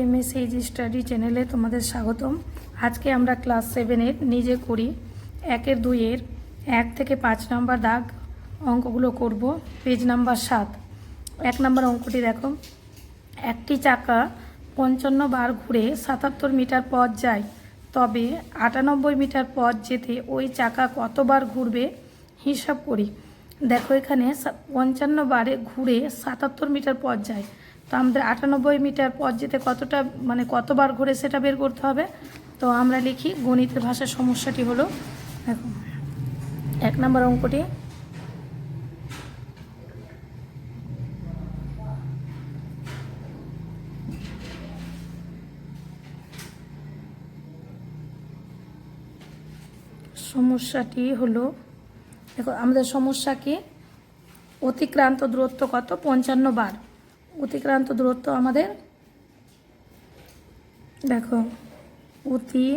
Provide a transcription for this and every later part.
এমএসএইচ study চ্যানেলে তোমাদের স্বাগতম। আজকে আমরা ক্লাস 7-এর নিজে করি 1-এর 2-এর 1 থেকে 5 নম্বর দাগ অঙ্কগুলো করব। Page number 7। 1 নম্বর অঙ্কটি দেখো, একটি চাকা 55 বার ঘুরে 77 মিটার পথ যায়, তবে 98 মিটার পথ যেতে ওই চাকা কতবার ঘুরবে হিসাব করি। দেখো এখানে 55 বারে ঘুরে 77 মিটার পথ যায়, তো আমাদের 98 মিটার পথ যেতে কতটা কতবার ঘুরে সেটা বের করতে হবে। তো আমরা লিখি গণিতের ভাষার সমস্যাটি হলো, দেখো 1 নম্বর অঙ্কটি হলো, দেখো আমাদের সমস্যা কি, অতিক্রান্ত দূরত্ব কত 55 বার। অতিক্রান্ত দূরত্ব আমাদের দেখো অতিক্রান্ত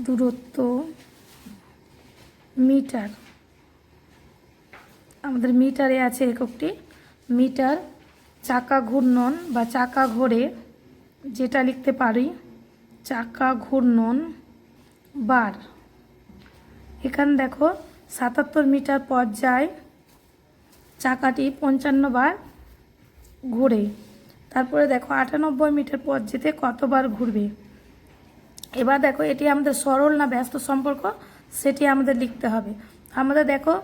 দূরত্ব মিটার, আমাদের মিটারে আছে এককটি মিটার। চাকা ঘূর্ণন বা চাকা ঘোরে, যেটা লিখতে পারি চাকা ঘূর্ণন বার। এখানে দেখো 77 মিটার পথ যায়, চাকাটি 55 বার ঘুরে। তারপরে দেখো 98 মিটার পথ যেতে কতবার ঘুরবে। এবার দেখো এটি আমাদের সরল না ব্যস্ত সম্পর্ক সেটি আমাদের লিখতে হবে। আমাদের দেখো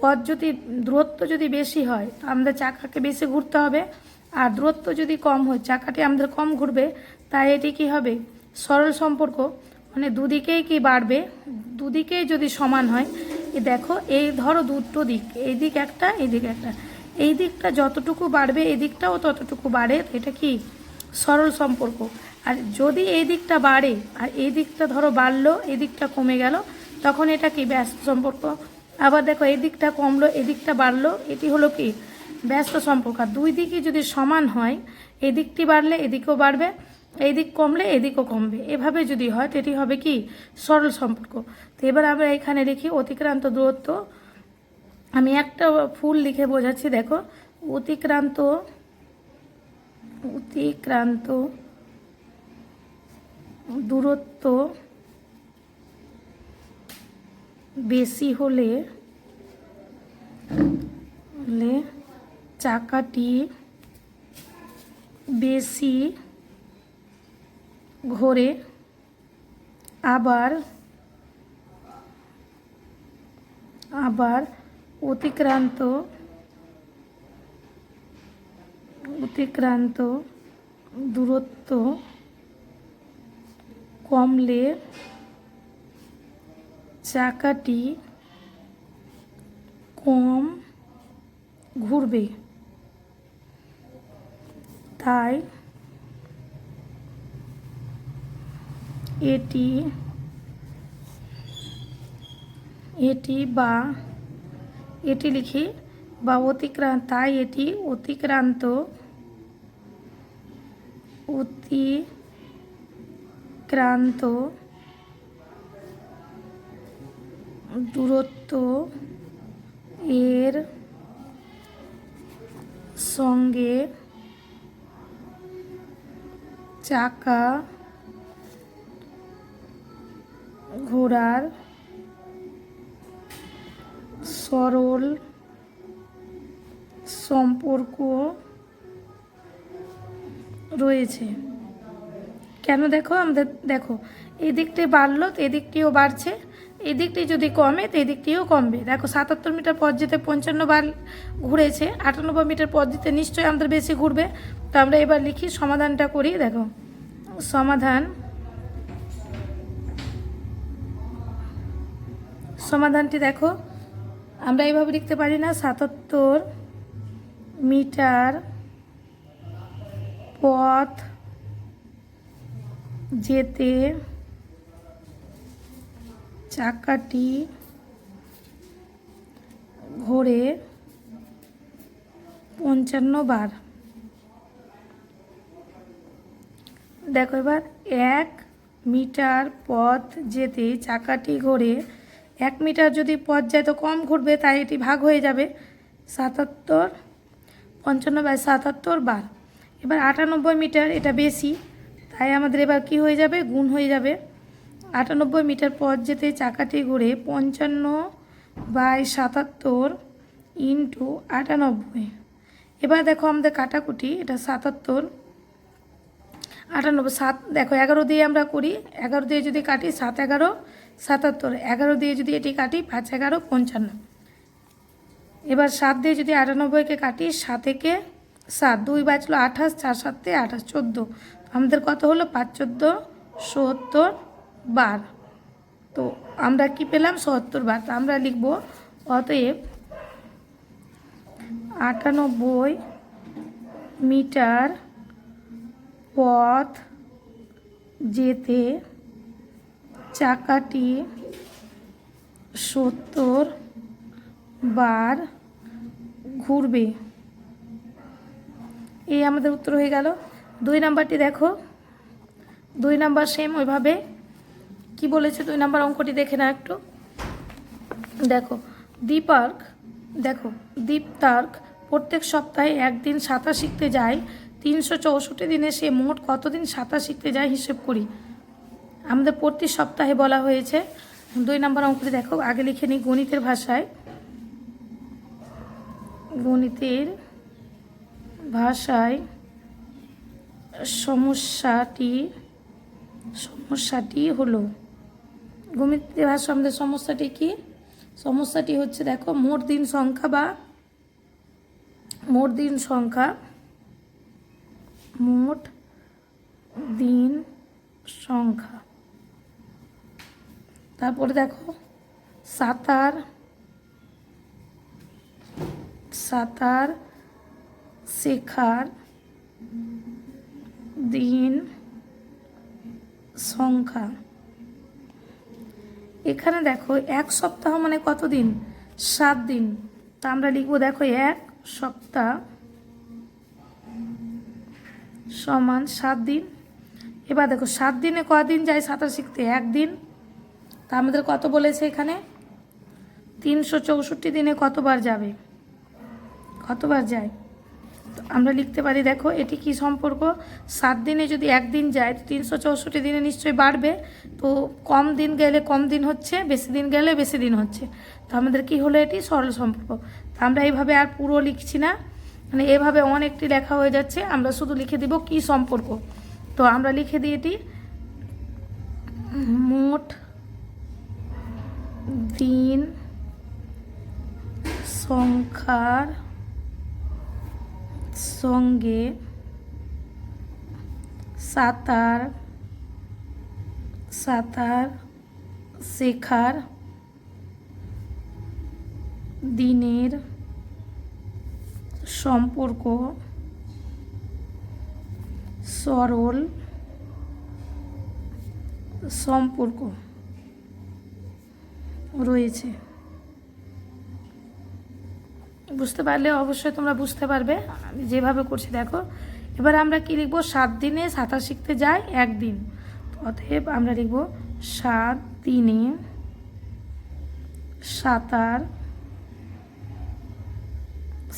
পথ যদি দূরত্ব যদি বেশি হয় তো আমাদের চাকাকে বেশি ঘুরতে হবে, আর দূরত্ব যদি কম হয় চাকাটি আমাদের কম ঘুরবে। তাই এটি কি হবে সরল সম্পর্ক, মানে দুদিকেই কি বাড়বে, দুদিকেই যদি সমান হয়। দেখো এই ধরো দুটো দিক, এই দিক একটা এই দিক একটা, এই দিকটা যতটুকু বাড়বে এই দিকটাও ততটুকু বাড়ে, এটা কি সরল সম্পর্ক। আর যদি এই দিকটা বাড়ে আর এই দিকটা ধরো বাড়লো এই দিকটা কমে গেল, তখন এটা কি ব্যস্ত সম্পর্ক। আবার দেখো এই দিকটা কমলো এই দিকটা বাড়লো, এটি হলো কি ব্যস্ত সম্পর্ক। আর দুই দিকই যদি সমান হয়, এই দিকটি বাড়লে এদিকেও বাড়বে, এই দিক কমলে এদিকও কমবে, এভাবে যদি হয় তো এটি হবে কি সরল সম্পর্ক। তো এবার আমরা এখানে লিখি অতিক্রান্ত দূরত্ব, আমি একটা ফুল লিখে বোঝাচ্ছি। দেখো অতিক্রান্ত দূরত্ব বেশি হলে চাকাটি বেশি ঘোরে, আবার অতিক্রান্ত দূরত্ব কমলে চাকাটি কম ঘুরবে। তাই এটি লিখি বা তাই এটি অতিক্রান্ত দূরত্ব এর সঙ্গে চাকা ঘোরার সরল সম্পর্ক রয়েছে। কেন দেখো আমাদের দেখো এই দিকটি বাড়লো তো এদিকটিও বাড়ছে, এই দিকটি যদি কমে তো এদিকটিও কমবে। দেখো 77 মিটার পথ যেতে 55 বার ঘুরেছে, 98 মিটার পথ যেতে নিশ্চয়ই আমাদের বেশি ঘুরবে। তো আমরা এবার লিখি সমাধানটা করি। দেখো সমাধানটি দেখো আমরা এইভাবে লিখতে পারি না, 77 মিটার পথ যেতে চাকাটি ঘোরে 55 বার। দেখো এবার 1 মিটার পথ যেতে চাকাটি ঘোরে 1 মিটার যদি পথ যায় তো কম ঘুরবে, তাই এটি ভাগ হয়ে যাবে। 77, 55/77 বার। এবার 98 মিটার, এটা বেশি, তাই আমাদের এবার কি হয়ে যাবে, গুণ হয়ে যাবে। 98 মিটার পথ যেতে চাকাটি ঘুরে 55/77 ইন্টু 98। এবার দেখো আমাদের কাটাকুটি, এটা 77, 98, 7 দেখো 11 দিয়ে আমরা করি, 11 দিয়ে যদি কাটি 7 11 77, 11 দিয়ে যদি এটি কাটি 5 11 55। এবার 7 দিয়ে যদি 98কে কাটি, 7 একে 7, 2 বাঁচলো 28, 4 7 28, 14, আমাদের কত হলো 5 14 70 বার। তো আমরা কি পেলাম, 70 বার। তো আমরা লিখব অতএব 98 মিটার পথ যেতে চাকাটি 70 বার ঘুরবে। এই আমাদের উত্তর হয়ে গেল। 2 নাম্বারটি দেখো, 2 নাম্বার সেম ওইভাবে কি বলেছে, 2 নাম্বার অঙ্কটি দেখে না একটু। দেখো দীপতার্ক প্রত্যেক সপ্তাহে একদিন সাঁতার শিখতে যায়, 364 দিনে সে মোট কতদিন সাঁতার শিখতে যায় হিসেব করি। আমাদের প্রতি সপ্তাহে বলা হয়েছে। 2 নাম্বার অঙ্কটি দেখো, আগে লিখে নিই গণিতের ভাষায়। সমস্যাটি হলো, গণিতের ভাষা আমাদের সমস্যাটি কি, সমস্যাটি হচ্ছে দেখো মোট দিন সংখ্যা, তারপরে দেখো সাঁতার শেখার দিন সংখ্যা। এখানে দেখো 1 সপ্তাহ মানে কত দিন, 7 দিন। তা আমরা লিখবো দেখো 1 সপ্তাহ সমান 7 দিন। এবার দেখো 7 দিনে কদিন যায় সাঁতার শিখতে, 1 দিন। তা আমাদের কত বলেছে এখানে, 364 দিনে কতবার যায়। তো আমরা লিখতে পারি দেখো এটি কি সম্পর্ক, 7 দিনে যদি 1 দিন যায় 364 দিনে নিশ্চয়ই বাড়বে। তো কম দিন গেলে কম দিন হচ্ছে, বেশি দিন গেলে বেশি দিন হচ্ছে। তো আমাদের কি হলো, এটি সরল সম্পর্ক। তো আমরা এইভাবে আর পুরো লিখছি না, মানে এভাবে অনেকটি লেখা হয়ে যাচ্ছে, আমরা শুধু লিখে দিব কি সম্পর্ক। তো আমরা লিখে দিই এটি মোট দিন সংখ্যার সঙ্গে সাঁতার শেখার দিনের সম্পর্ক সরল সম্পর্ক রয়েছে। বুঝতে পারলে অবশ্যই তোমরা বুঝতে পারবে, আমি যেভাবে করছি দেখো। এবার আমরা কি লিখবো, 7 দিনে সাঁতার শিখতে যাই 1 দিন। অতএব আমরা লিখবো 7 দিনে সাঁতার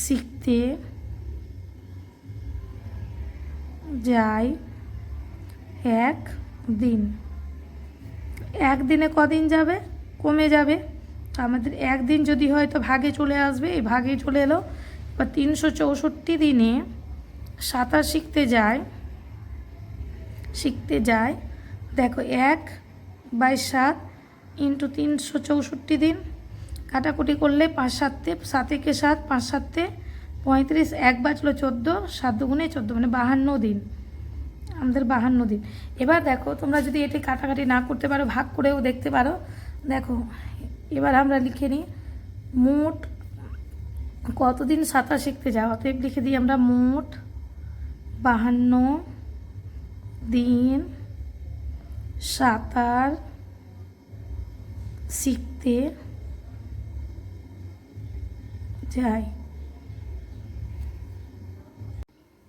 শিখতে যাই 1 দিন। 1 দিনে কদিন যাবে, কমে যাবে। তো আমাদের 1 দিন যদি হয় তো ভাগে চলে আসবে, এই ভাগে চলে এলো। বা 364 দিনে সাঁতার শিখতে যায় দেখো 1/7 ইন্টু 364 দিন, কাটাকুটি করলে 5 7 একে 7, 5 7 35, 1 বাঁচলো 14, 7 দুগুণে 14 মানে 52 দিন, আমাদের 52 দিন। এবার দেখো তোমরা যদি এটি কাটাকাটি না করতে পারো ভাগ করেও দেখতে পারো। দেখো এবার আমরা লিখে নিই মোট কতদিন সাঁতার শিখতে যাও। অতএব লিখে দিই আমরা মোট 52 দিন সাঁতার শিখতে যাই।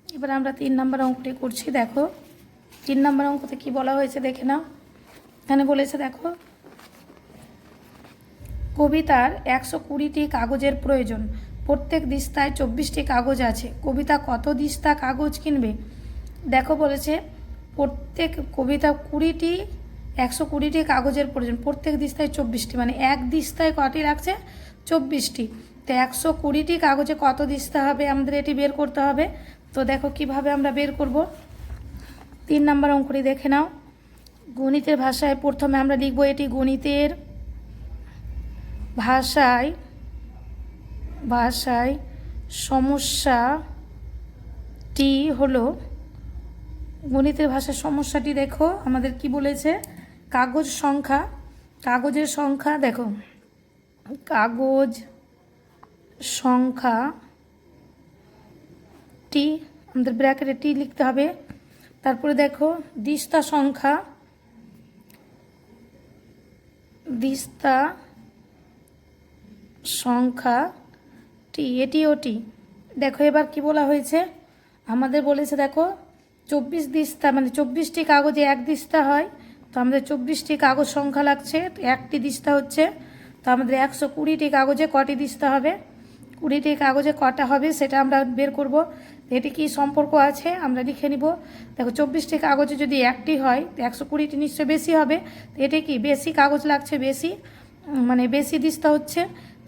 এবার আমরা 3 নম্বর অঙ্কটি করছি। দেখো 3 নম্বর অঙ্কতে কি বলা হয়েছে দেখে নাও। এখানে বলেছে দেখো কবিতার 120টি কাগজের প্রয়োজন, প্রত্যেক দিস্তায় 24টি কাগজ আছে, কবিতা কত দিস্তা কাগজ কিনবে? দেখো বলেছে প্রত্যেক কবিতা 120টি কাগজের প্রয়োজন, প্রত্যেক দিস্তায় 24টি, মানে এক দিস্তায় কটি লাগছে? 24টি। তো 120টি কাগজে কত দিস্তা হবে আমাদের এটি বের করতে হবে। তো দেখো কিভাবে আমরা বের করব। 3 নম্বর অঙ্কটি দেখে নাও। গণিতের ভাষায় প্রথমে আমরা লিখব, এটি গণিতের ভাষায় সমস্যাটি হলো, গণিতের ভাষার সমস্যাটি দেখো আমাদের কি বলেছে, কাগজের সংখ্যা দেখো, কাগজ সংখ্যাটি আমাদের ব্র্যাকেটে টি লিখতে হবে। তারপরে দেখো দিস্তা সংখ্যাটি, এটিও টি। দেখো এবার কি বলা হয়েছে, আমাদের বলেছে দেখো 24 দিস্তা মানে 24টি কাগজে এক দিস্তা হয়, তো আমাদের 24টি কাগজ সংখ্যা লাগছে, তো একটি দিস্তা হচ্ছে, তো আমাদের 120টি কাগজে কটি দিস্তা হবে, 20টি কাগজে কটা হবে সেটা আমরা বের করব। এটি কি সম্পর্ক আছে আমরা লিখে নিব। দেখো 24টি কাগজে যদি একটি হয়, 120টি নিশ্চয়ই বেশি হবে, তো এটি কি বেশি কাগজ লাগছে, বেশি মানে বেশি দিস্তা হচ্ছে,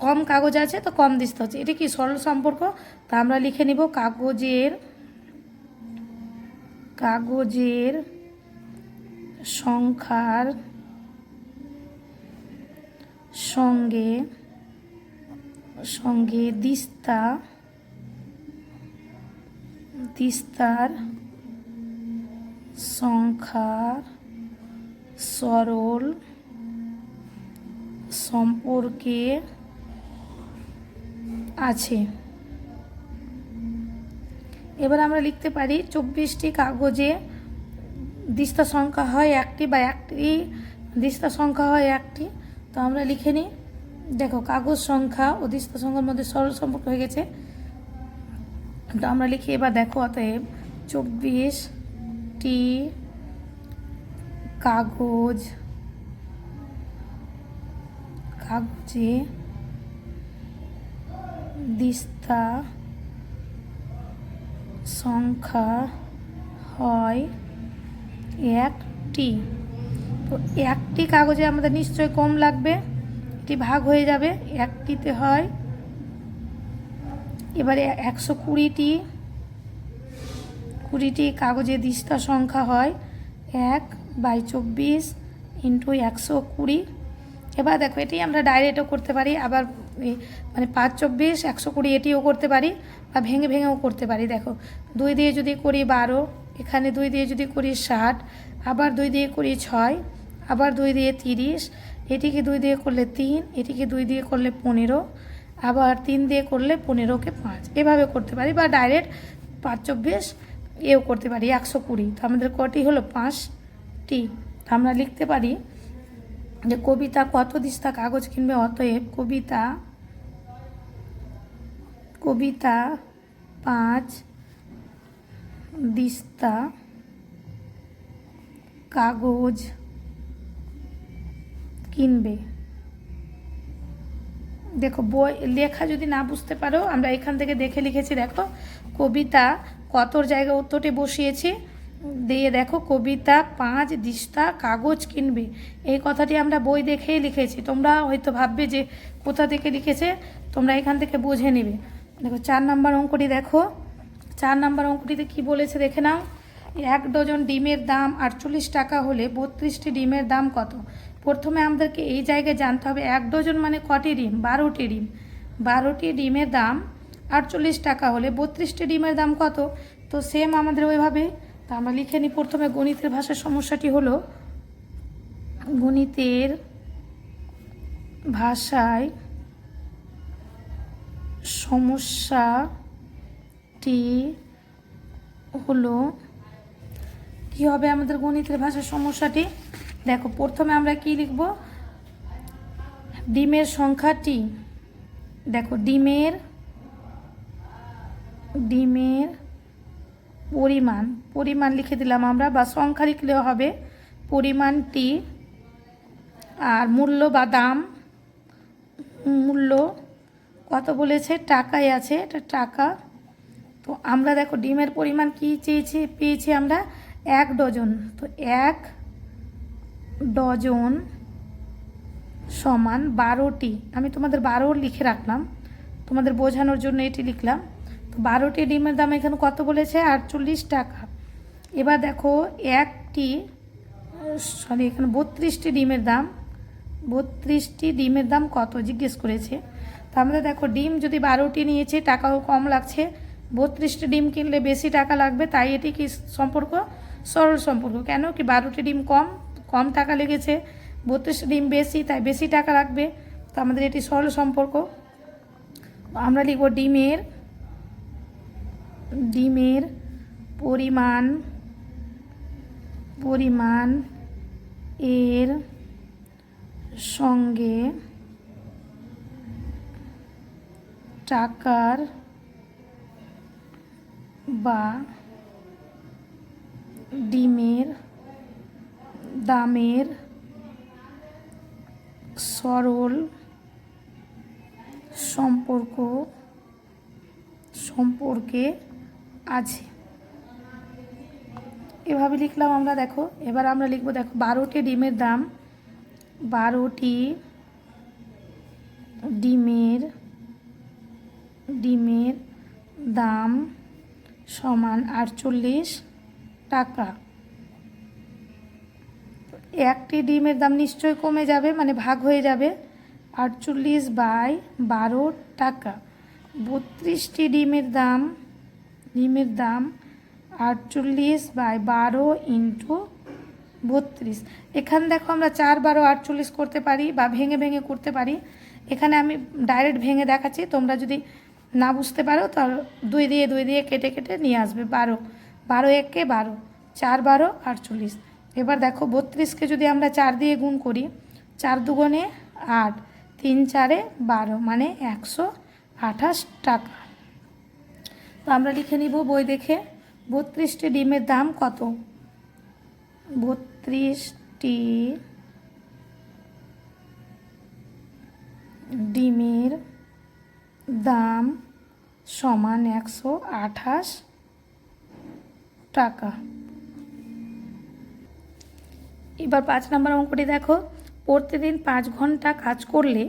কম কাগজ আছে তো কম দিস্তা হচ্ছে, এটি কি সরল সম্পর্ক। তা আমরা লিখে নিব কাগজের সংখ্যার সঙ্গে দিস্তার সংখ্যার সরল সম্পর্কে আছে। এবার আমরা লিখতে পারি 24টি কাগজে দিস্তা সংখ্যা হয় একটি, বা একটি দিস্তা সংখ্যা হয় একটি। তো আমরা লিখে নিই, দেখো কাগজ সংখ্যা ও দিস্তা সংখ্যার মধ্যে সরল সম্পর্ক হয়ে গেছে। তো আমরা লিখি এবার দেখো, অতএব 24টি কাগজে দিস্তা সংখ্যা হয় একটি। তো একটি কাগজে আমাদের নিশ্চয়ই কম লাগবে, এটি ভাগ হয়ে যাবে, একটিতে হয়। এবারে 120টি কাগজে দিস্তা সংখ্যা হয় 1/24 × 120। এবার দেখো এটি আমরা ডাইরেক্টও করতে পারি, আবার মানে 5/24 120 এটিও করতে পারি, বা ভেঙেও করতে পারি। দেখো 2 দিয়ে যদি করি 12, এখানে 2 দিয়ে যদি করি 60, আবার 2 দিয়ে করি 6, আবার 2 দিয়ে 30, এটিকে 2 দিয়ে করলে 3, এটিকে 2 দিয়ে করলে 15, আবার 3 দিয়ে করলে 15কে 5, এভাবে করতে পারি, বা ডাইরেক্ট 5/24 এও করতে পারি 120। তো আমাদের কটি হলো 5টি। তো আমরা লিখতে পারি যে কবিতা কত দিস্তা কাগজ কিনবে, অতএব কবিতা 5 দিস্তা কাগজ কিনবে। দেখো বই লেখা যদি না বুঝতে পারো, আমরা এখান থেকে দেখে লিখেছি, দেখো কবিতা কতর জায়গায় উত্তরটি বসিয়েছি, দিয়ে দেখো কবিতা 5 দিস্তা কাগজ কিনবে, এই কথাটি আমরা বই দেখেই লিখেছি। তোমরা হয়তো ভাববে যে কোথা থেকে লিখেছে, তোমরা এখান থেকে বুঝে নেবে। দেখো 4 নম্বর অঙ্কটি দেখো, 4 নম্বর অঙ্কটিতে কি বলেছে দেখে নাও। 1 ডজন ডিমের দাম 48 টাকা হলে 32টি ডিমের দাম কত? প্রথমে আমাদেরকে এই জায়গায় জানতে হবে 1 ডজন মানে কটি ডিম, 12টি ডিম, 12টি ডিমের দাম 48 টাকা হলে 32টি ডিমের দাম কত। তো সেম আমাদের ওইভাবে, তা আমরা লিখে নিই। প্রথমে গণিতের ভাষার সমস্যাটি হলো, গণিতের ভাষায় সমস্যাটি হলো, কি হবে আমাদের গণিতের ভাষার সমস্যাটি। দেখো প্রথমে আমরা কি লিখব, ডিমের সংখ্যাটি, দেখো ডিমের পরিমাণ লিখে দিলাম আমরা, বা সংখ্যা লিখলেও হবে, পরিমাণটি, আর মূল্য বা দাম, মূল্য কত বলেছে, টাকায় আছে, এটা টাকা। তো আমরা দেখো ডিমের পরিমাণ কি পেয়েছি আমরা 1 ডজন। তো 1 ডজন সমান 12টি, আমি তোমাদের 12 লিখে রাখলাম তোমাদের বোঝানোর জন্য, এটি লিখলাম। তো 12টি ডিমের দাম এখানে কত বলেছে, 48 টাকা। এবার দেখো এখানে 32টি ডিমের দাম, 32টি ডিমের দাম কত জিজ্ঞেস করেছে। তো আমরা দেখো ডিম যদি 12টি নিয়েছি, টাকাও কম লাগছে, 32টি ডিম কিনলে বেশি টাকা লাগবে, তাই এটি কি সম্পর্ক, সরল সম্পর্ক। কেন কি 12টি ডিম কম টাকা লেগেছে, 32টি ডিম বেশি, তাই বেশি টাকা লাগবে। তো আমাদের এটি সরল সম্পর্ক। আমরা লিখব ডিমের পরিমাণ এর সঙ্গে টাকার বা ডিমের দামের সরল সম্পর্কে আছে। এভাবে লিখলাম আমরা। দেখো এবার আমরা লিখব, দেখো 12টি ডিমের দাম, 12টি ডিমের দাম সমান 48 টাকা। একটি ডিমের দাম নিশ্চয়ই কমে যাবে, মানে ভাগ হয়ে যাবে, 48/12 টাকা। 32টি ডিমের দাম 48/12 ইন্টু 32। এখানে দেখো আমরা 4×12 = 48 করতে পারি, বা ভেঙে করতে পারি। এখানে আমি ডাইরেক্ট ভেঙে দেখাচ্ছি, তোমরা যদি না বুঝতে পারো তাহলে 2 দিয়ে কেটে নিয়ে আসবে। 12 1 12, 4×12 = 48। এবার দেখো 32কে যদি আমরা 4 দিয়ে গুণ করি, 4 দুগুণে 8, 3 4 12, মানে 128 টাকা। তো আমরা লিখে নিব বই দেখে, 32টি ডিমের দাম কত, 32টি ডিমের দাম সমান 128 টাকা। এবার 5 নম্বর অঙ্কটি দেখো, প্রতিদিন 5 ঘন্টা কাজ করলে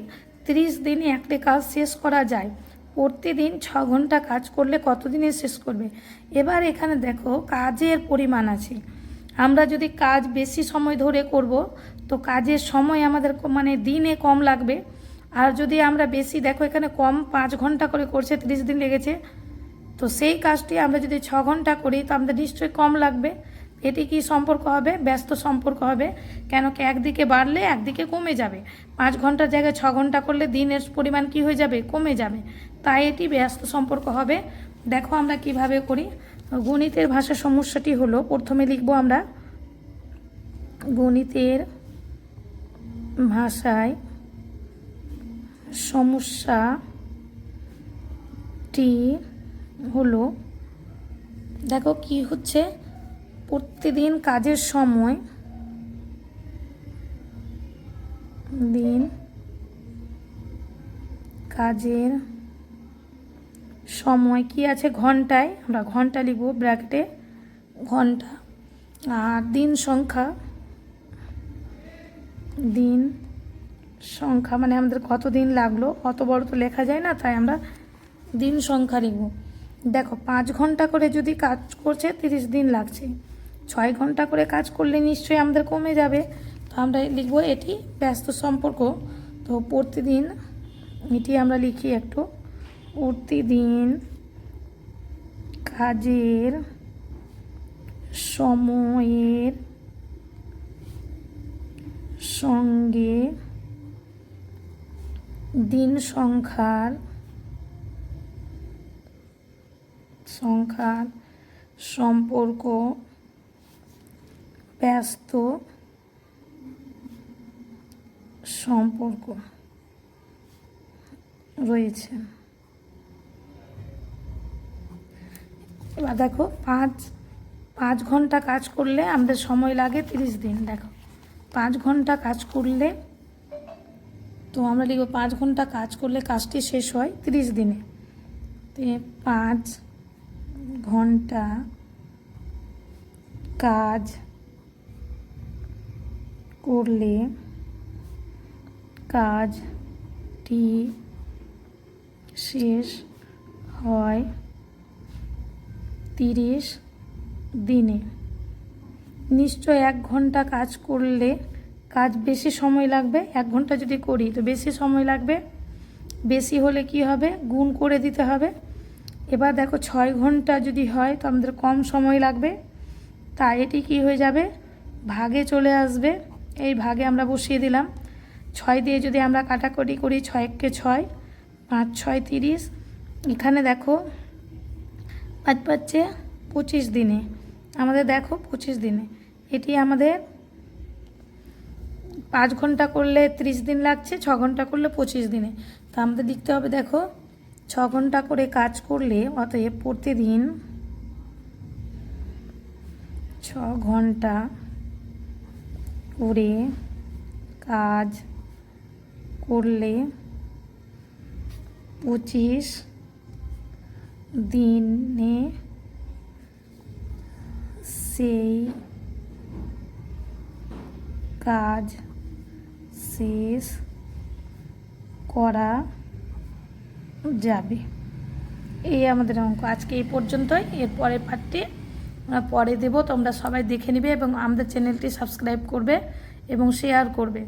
30 দিনে একটি কাজ শেষ করা যায়, প্রতিদিন 6 ঘন্টা কাজ করলে কত দিনে শেষ করবে। এবার এখানে দেখো কাজের পরিমাণ আছে, আমরা যদি কাজ বেশি সময় ধরে করব তো কাজের সময় আমাদের মানে দিনে কম লাগবে। আর যদি আমরা বেশি, দেখো এখানে কম 5 ঘন্টা করে করছে, 30 দিন লেগেছে, তো সেই কাজটি আমরা যদি 6 ঘন্টা করি তো আমাদের নিশ্চয়ই কম লাগবে। এটি কি সম্পর্ক হবে, ব্যস্ত সম্পর্ক হবে। কেন কি একদিকে বাড়লে একদিকে কমে যাবে, 5 ঘন্টার জায়গায় 6 ঘন্টা করলে দিনের পরিমাণ কি হয়ে যাবে, কমে যাবে, তাই এটি ব্যস্ত সম্পর্ক হবে। দেখো আমরা কিভাবে করি। গণিতের ভাষা সমস্যাটি হলো, প্রথমে লিখব আমরা গণিতের ভাষায় সমস্যাটি হলো, দেখো কি হচ্ছে, প্রতিদিন কাজের সময়, কি আছে ঘন্টায়, আমরা ঘন্টা লিখব ব্র্যাকেটে ঘন্টা, আর দিন সংখ্যা মানে আমাদের কত দিন লাগলো, অত বড় তো লেখা যায় না, তাই আমরা দিন সংখ্যা লিখব। দেখো 5 ঘন্টা করে যদি কাজ করছে 30 দিন লাগছে, 6 ঘন্টা করে কাজ করলে নিশ্চয়ই আমাদের কমে যাবে, তো আমরা লিখব এটি ব্যস্ত সম্পর্ক। তো প্রতিদিন, এটি আমরা লিখি একটু, প্রতিদিন কাজের সময়ের সঙ্গে দিন সংখ্যার সম্পর্ক ব্যস্ত সম্পর্ক রয়েছে। এবার দেখো 5 ঘন্টা কাজ করলে আমাদের সময় লাগে 30 দিন। দেখো 5 ঘন্টা কাজ করলে তো আমরা লিখব 5 ঘন্টা কাজ করলে কাজটি শেষ হয় 30 দিনে। তো 5 ঘন্টা কাজ করলে কাজটি শেষ হয় 30 দিনে। নিশ্চয় 1 ঘন্টা কাজ করলে কাজ বেশি সময় লাগবে। 1 ঘন্টা যদি করি তো বেশি সময় লাগবে, বেশি হলে কি হবে, গুণ করে দিতে হবে। এবার দেখো 6 ঘন্টা যদি হয় তো আমাদের কম সময় লাগবে, তাই এটি কি হয়ে যাবে, ভাগে চলে আসবে। এই ভাগে আমরা বসিয়ে দিলাম। 6 দিয়ে যদি আমরা কাটাকুটি করি, 6 × 6, 5 × 6 30। এখানে দেখো 5 × 5 = 25 দিনে। আমাদের দেখো 25 দিনে, এটি আমাদের 5 ঘন্টা করলে 30 দিন লাগছে, 6 ঘন্টা করলে 25 দিনে। তো আমাদের লিখতে হবে, দেখো 6 ঘন্টা করে কাজ করলে, অতএব প্রতিদিন 6 ঘন্টা করে কাজ করলে 25 দিনে সেই কাজ শেষ করা যাবে। এই আমাদের অঙ্ক আজকে এই পর্যন্তই। এর পরের পার্টটি আমরা পরে দেব, তোমরা সবাই দেখে নেবে এবং আমাদের চ্যানেলটি সাবস্ক্রাইব করবে এবং শেয়ার করবে।